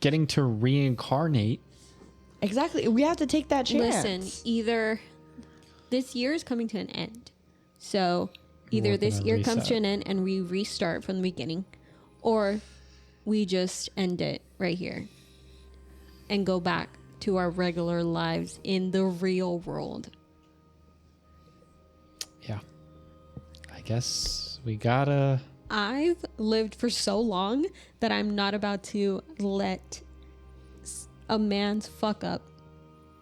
getting to reincarnate. Exactly. We have to take that chance. Listen, either this year is coming to an end. So either We're this gonna year comes to reset. an end and we restart from the beginning, or we just end it right here and go back to our regular lives in the real world. Yeah. I guess we gotta. I've lived for so long that I'm not about to let a man's fuck up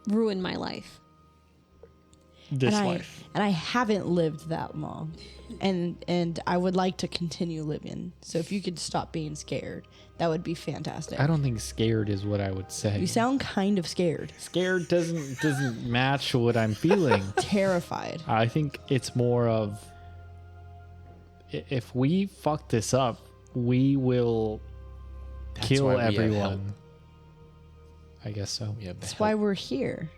ruin my life. This and life. I haven't lived that long, and I would like to continue living. So if you could stop being scared, that would be fantastic. I don't think scared is what I would say. You sound kind of scared, Scared doesn't match what I'm feeling. terrified. I think it's more of if we fuck this up, we will That's kill why we have help. everyone. I guess so. We have the That's help. why we're here.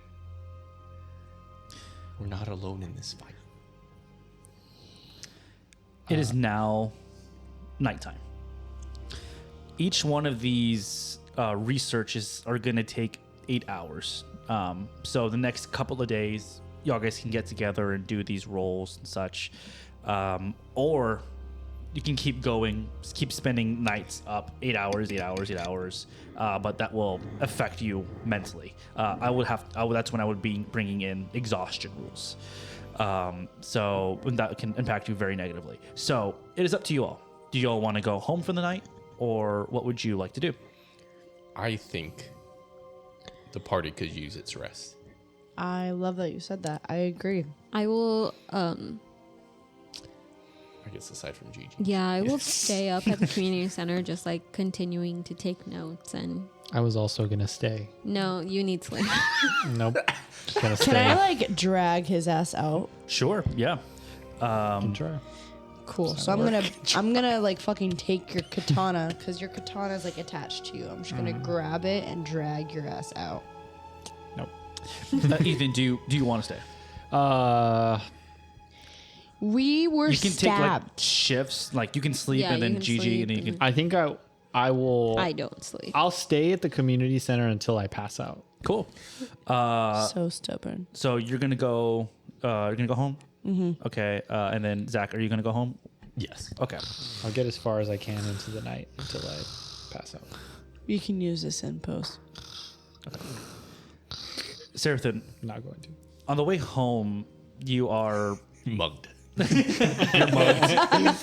We're not alone in this fight. It is now nighttime. Each one of these researches are going to take 8 hours. So the next couple of days, y'all guys can get together and do these rolls and such. Or you can keep going, keep spending nights up 8 hours, 8 hours, 8 hours. But that will affect you mentally. That's when I would be bringing in exhaustion rules. So that can impact you very negatively. So it is up to you all. Do you all want to go home for the night, or what would you like to do? I think the party could use its rest. I love that you said that. I agree. I will I guess aside from Gigi. yeah, I will stay up at the community center just like continuing to take notes. And I was also gonna stay. no, you need sleep. Nope. Gonna stay. Can I like drag his ass out? Sure. Yeah. Can try. Cool. So I'm gonna like fucking take your katana because your katana is like attached to you. I'm just gonna grab it and drag your ass out. Nope. Ethan, do you want to stay? We were You can take like stabbed. shifts. Like you can sleep Yeah, and you then can Gigi, sleep and then you can. I think I will. I don't sleep. I'll stay at the community center until I pass out. Cool. So stubborn. So you're gonna go. You're gonna go home. Mm-hmm. Okay. And then Zach, are you gonna go home? Yes. Okay. I'll get as far as I can into the night until I pass out. You can use this in post. Seraphim, I'm not going to. on the way home, you are Mugged.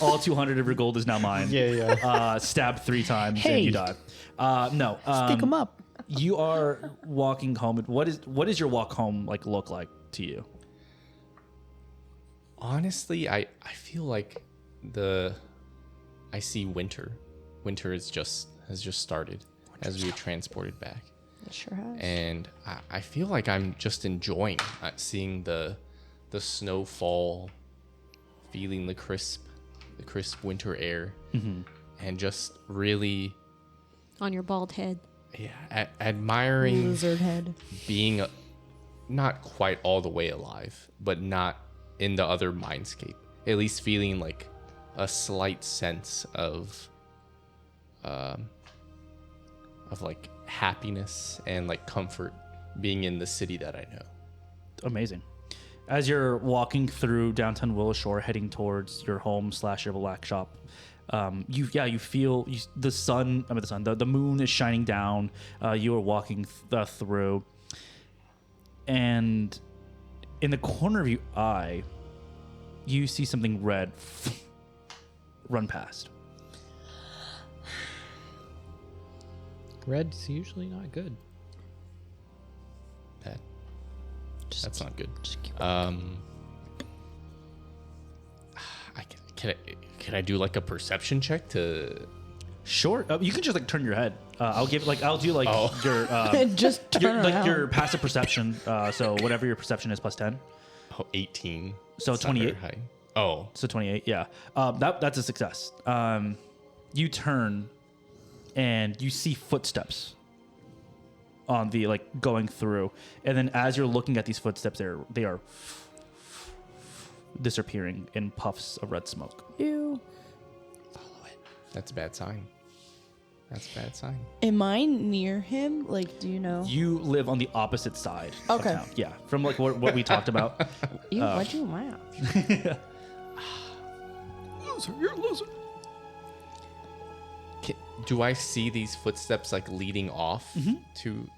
all 200 of your gold is now mine. Yeah. Stabbed 3 times Hey. and you die. No. Stick them up. You are walking home. What is your walk home look like to you? Honestly, I feel like I see winter. Winter has just started as we were transported back. It sure has. And I feel like I'm just enjoying seeing the snow fall, feeling the crisp winter air, and just really On your bald head. admiring Lizard head. being not quite all the way alive, but not in the other mindscape. At least feeling like a slight sense of like happiness and like comfort being in the city that I know. Amazing. As you're walking through downtown Willow Shore, heading towards your home / your black shop, you feel the moon is shining down. You are walking through, and in the corner of your eye, you see something red run past. Red's usually not good. That's not good. Can I do like a perception check to? Sure, you can just turn your head. I'll do your Just turn around. your passive perception. So whatever your perception is plus 10. Oh, 18. So It's not very 28? high. Oh, So 28, yeah. That's a success. You turn and you see footsteps on the going through, and then as you're looking at these footsteps, they are disappearing in puffs of red smoke. Ew. that's a bad sign. That's a bad sign. Am I near him? Like, do you know? You live on the opposite side Okay. of town. Yeah, from like what we talked about. Why'd you laugh? Loser, you're a loser. Do I see these footsteps like leading off to?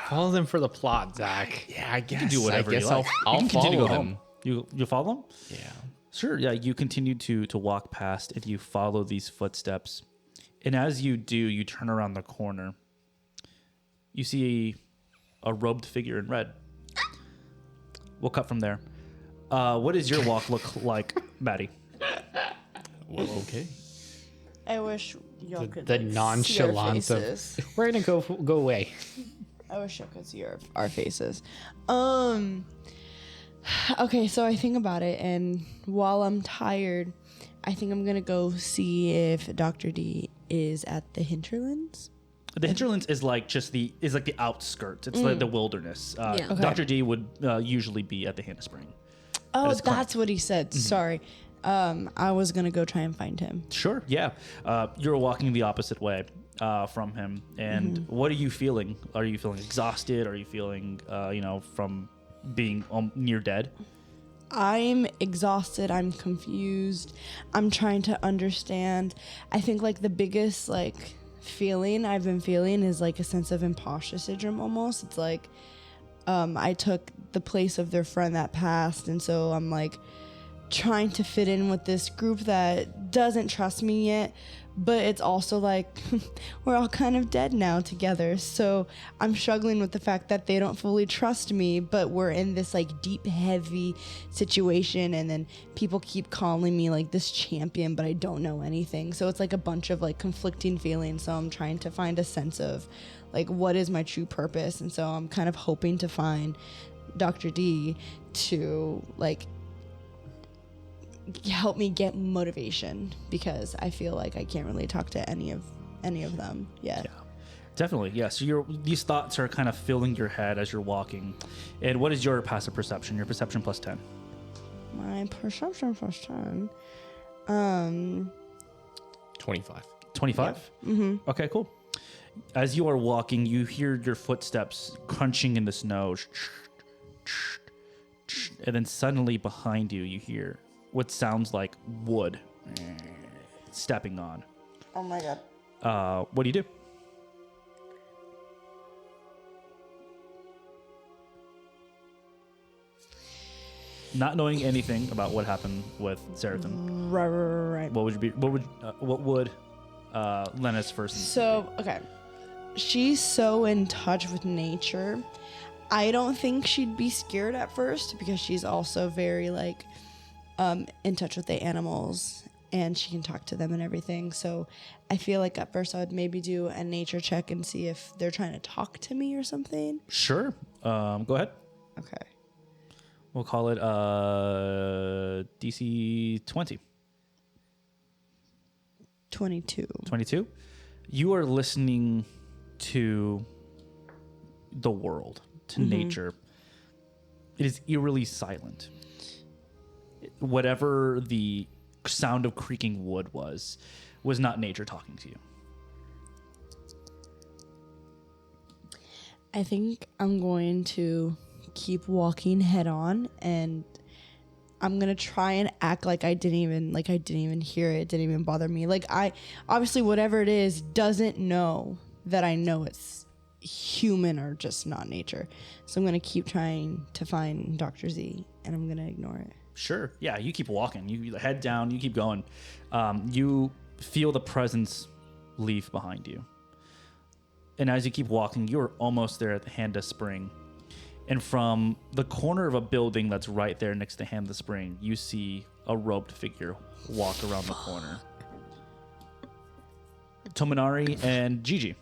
Follow them for the plot, Zach. Yeah, I guess. You can do whatever I guess you like. I'll You can continue to follow go them. home. You follow them? Yeah. Sure. Yeah. You continue to walk past and you follow these footsteps, and as you do, you turn around the corner. You see a robed figure in red. We'll cut from there. What does your walk look like, Maddie? Well, okay. I wish y'all could The like, nonchalance see our of faces. we're gonna go away. I wish y'all could see our faces. Okay, so I think about it, and while I'm tired, I think I'm gonna go see if Dr. D is at the hinterlands. The hinterlands is like like the outskirts. It's like the wilderness. Yeah. Okay. Dr. D would usually be at the Hannah Spring. Oh, is correct. that's what he said. Sorry. I was gonna go try and find him. Sure. Yeah. You're walking the opposite way from him. And what are you feeling? Are you feeling exhausted? Are you feeling, from being near dead? I'm exhausted. I'm confused. I'm trying to understand. I think like the biggest like feeling I've been feeling is like a sense of imposter syndrome almost. It's like I took the place of their friend that passed, and so I'm like trying to fit in with this group that doesn't trust me yet, but it's also like we're all kind of dead now together, so I'm struggling with the fact that they don't fully trust me, but we're in this like deep heavy situation, and then people keep calling me like this champion, but I don't know anything, so it's like a bunch of like conflicting feelings. So I'm trying to find a sense of like what is my true purpose, and so I'm kind of hoping to find Dr. D to like help me get motivation, because I feel like I can't really talk to any of them yet. Yeah. Definitely. Yeah. So these thoughts are kind of filling your head as you're walking. And what is your passive perception? Your perception plus 10. My perception plus 10. 25. 25? Mm-hmm. Okay, cool. As you are walking, you hear your footsteps crunching in the snow. And then suddenly behind you, you hear what sounds like wood stepping on. Oh my god. What do you do? Not knowing anything about what happened with Seraphim, Right. what would Lena's first? So, okay. She's so in touch with nature. I don't think she'd be scared at first, because she's also very like in touch with the animals, and she can talk to them and everything. So I feel like at first I would maybe do a nature check and see if they're trying to talk to me or something. Sure. Go ahead. Okay. We'll call it DC 20. 22. 22. You are listening to the world, to nature. It is eerily silent. Whatever the sound of creaking wood was not nature talking to you. I think I'm going to keep walking head on, and I'm gonna try and act like I didn't even hear it. It didn't even bother me. Like, I obviously, whatever it is, doesn't know that I know it's human or just not nature. So I'm gonna keep trying to find Dr. Z, and I'm gonna ignore it. Sure. Yeah, you keep walking. You head down. You keep going. You feel the presence leave behind you. And as you keep walking, you're almost there at the Handa Spring. And from the corner of a building that's right there next to Handa Spring, you see a robed figure walk around the corner. Tominari and Gigi.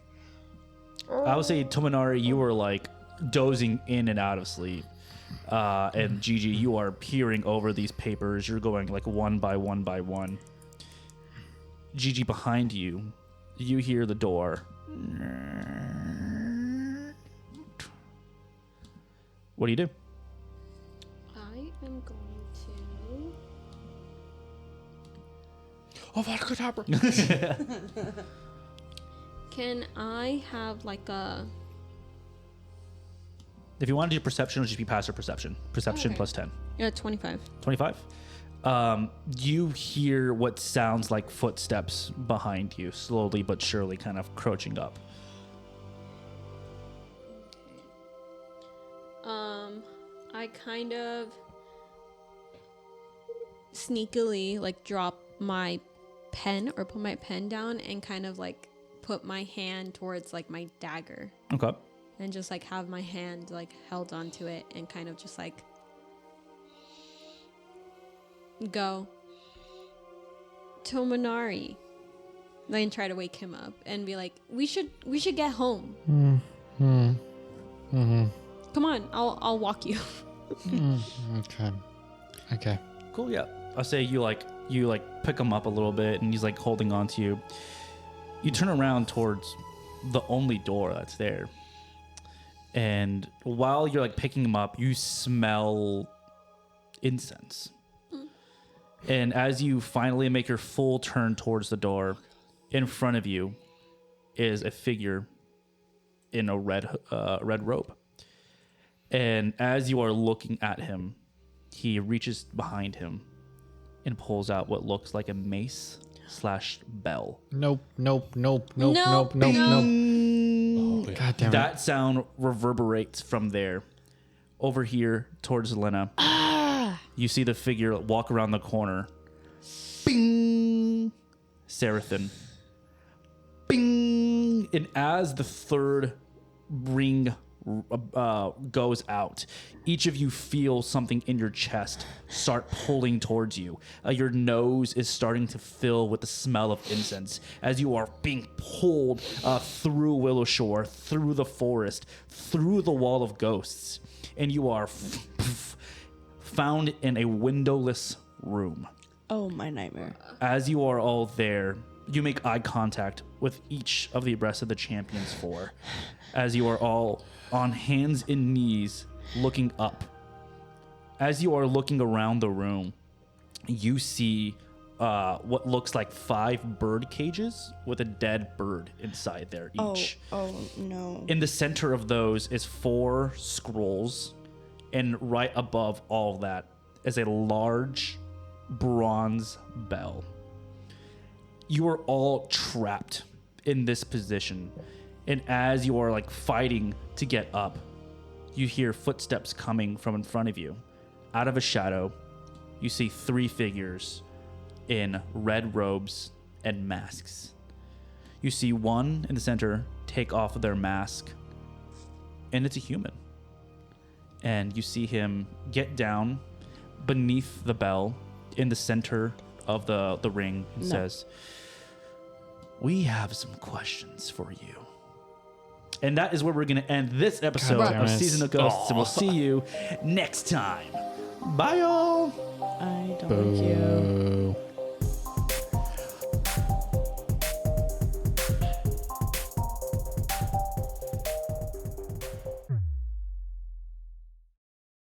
I would say, Tominari, you were like dozing in and out of sleep. And Gigi, you are peering over these papers. You're going like one by one by one. Gigi, behind you, you hear the door. What do you do? I am going to. Can I have like a... If you want to do perception, it'll just be passive perception. Perception Okay. plus 10. Yeah, 25. 25. You hear what sounds like footsteps behind you, slowly but surely kind of crouching up. I kind of sneakily like drop my pen or put my pen down and kind of like put my hand towards like my dagger Okay. and just like have my hand like held onto it and kind of just like go Tominari. Then try to wake him up and be like, we should get home. Come on, I'll walk you. Okay. Cool, yeah. I'll say you pick him up a little bit and he's like holding on to you. You turn around towards the only door that's there. And while you're like picking him up, you smell incense. And as you finally make your full turn towards the door, in front of you is a figure in a red robe. And as you are looking at him, he reaches behind him and pulls out what looks like a mace / bell. Nope. No. God damn it. That sound reverberates from there. Over here towards Lena, you see the figure walk around the corner. Bing! Sarathan. Bing! And as the third ring goes out, each of you feel something in your chest start pulling towards you. Your nose is starting to fill with the smell of incense as you are being pulled through Willowshore, through the forest, through the wall of ghosts, and you are found in a windowless room. Oh, my nightmare. As you are all there, you make eye contact with each of the rest of the champions four, as you are all on hands and knees looking up. As you are looking around the room, you see what looks like 5 bird cages with a dead bird inside there each. Oh, no. In the center of those is 4 scrolls, and right above all of that is a large bronze bell. You are all trapped in this position, and as you are like fighting to get up, you hear footsteps coming from in front of you. Out of a shadow, you see 3 figures in red robes and masks. You see one in the center take off their mask, and it's a human. And you see him get down beneath the bell in the center of the ring and says, "We have some questions for you." And that is where we're going to end this episode damn of it. Season of Ghosts. And we'll see you next time. Bye, y'all. I don't like you. Boo.